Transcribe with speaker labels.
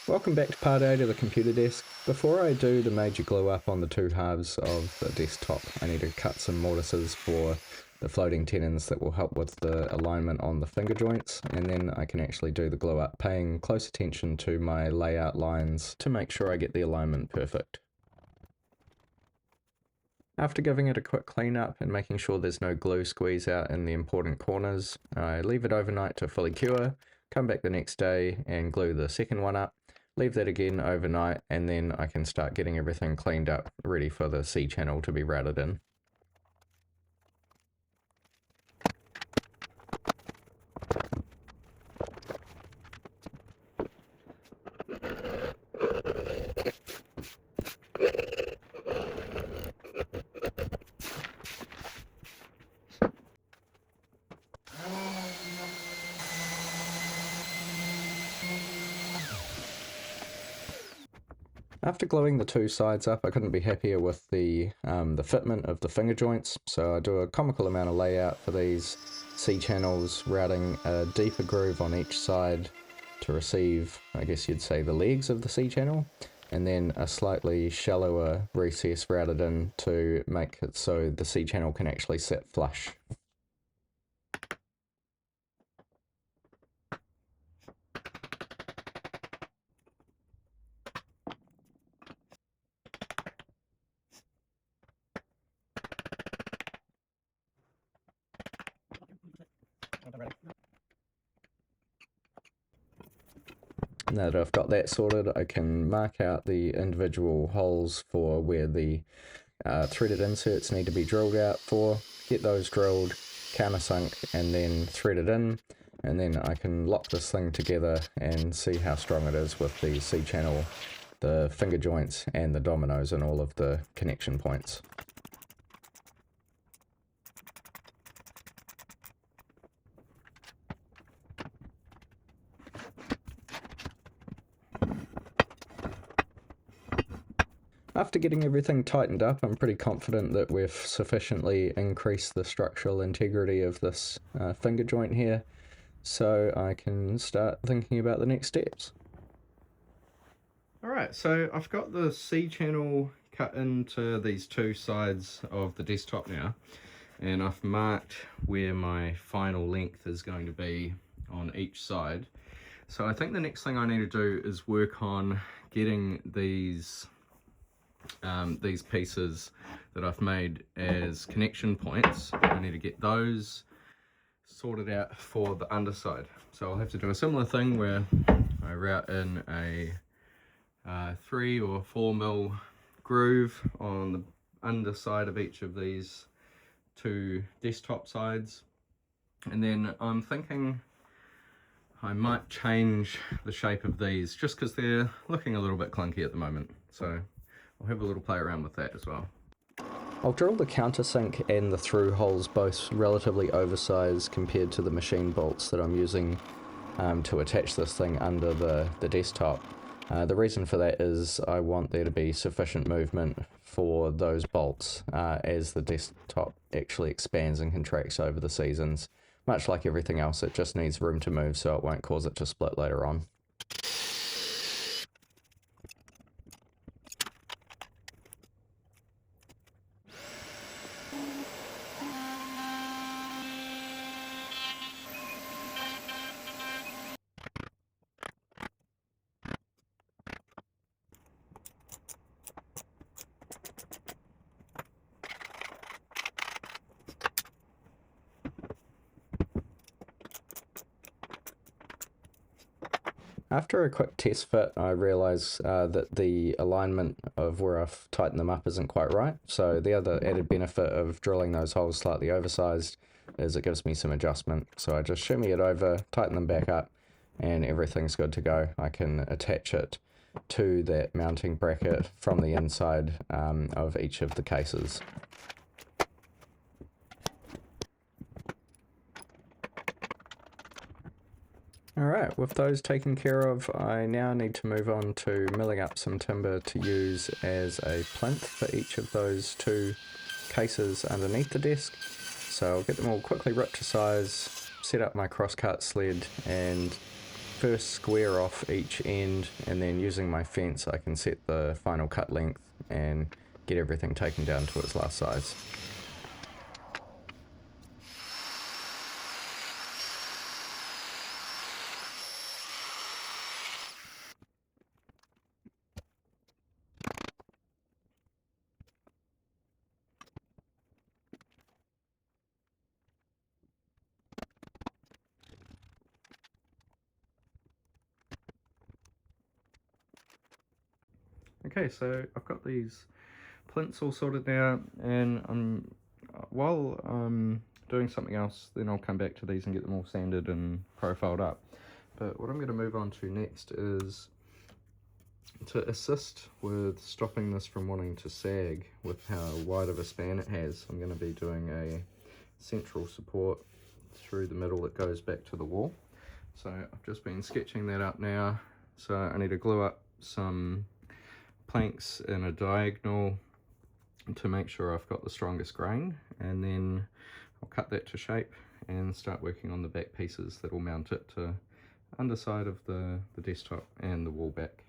Speaker 1: Welcome back to part 8 of the computer desk. Before I do the major glue up on the two halves of the desktop, I need to cut some mortises for the floating tenons that will help with the alignment on the finger joints, and then I can actually do the glue up, paying close attention to my layout lines to make sure I get the alignment perfect. After giving it a quick clean up and making sure there's no glue squeeze out in the important corners, I leave it overnight to fully cure, come back the next day and glue the second one up, leave that again overnight, and then I can start getting everything cleaned up, ready for the C channel to be routed in. After gluing the two sides up, I couldn't be happier with the fitment of the finger joints, so I do a comical amount of layout for these C channels, routing a deeper groove on each side to receive, I guess you'd say, the legs of the C channel, and then a slightly shallower recess routed in to make it so the C channel can actually sit flush. Now that I've got that sorted, I can mark out the individual holes for where the threaded inserts need to be drilled out for, get those drilled, countersunk, and then threaded in, and then I can lock this thing together and see how strong it is with the C-channel, the finger joints, and the dominoes and all of the connection points. After getting everything tightened up, I'm pretty confident that we've sufficiently increased the structural integrity of this finger joint here, so I can start thinking about the next steps. Alright, so I've got the C channel cut into these two sides of the desktop now, and I've marked where my final length is going to be on each side. So I think the next thing I need to do is work on getting these pieces that I've made as connection points. I need to get those sorted out for the underside. So I'll have to do a similar thing where I route in a 3 or 4 mil groove on the underside of each of these two desktop sides, and then I'm thinking I might change the shape of these just because they're looking a little bit clunky at the moment, so I'll have a little play around with that as well. I'll drill the countersink and the through holes both relatively oversized compared to the machine bolts that I'm using to attach this thing under the desktop. The reason for that is I want there to be sufficient movement for those bolts as the desktop actually expands and contracts over the seasons. Much like everything else, it just needs room to move so it won't cause it to split later on. After a quick test fit, I realise that the alignment of where I've tightened them up isn't quite right. So the other added benefit of drilling those holes slightly oversized is it gives me some adjustment. So I just shimmy it over, tighten them back up, and everything's good to go. I can attach it to that mounting bracket from the inside of each of the cases. Alright, with those taken care of, I now need to move on to milling up some timber to use as a plinth for each of those two cases underneath the desk. So I'll get them all quickly ripped to size, set up my crosscut sled, and first square off each end, and then using my fence I can set the final cut length and get everything taken down to its last size. Okay, so I've got these plinths all sorted now, and while I'm doing something else, then I'll come back to these and get them all sanded and profiled up. But what I'm going to move on to next is to assist with stopping this from wanting to sag with how wide of a span it has. I'm going to be doing a central support through the middle that goes back to the wall. So I've just been sketching that up now. So I need to glue up some planks in a diagonal to make sure I've got the strongest grain, and then I'll cut that to shape and start working on the back pieces that will mount it to underside of the desktop and the wall back.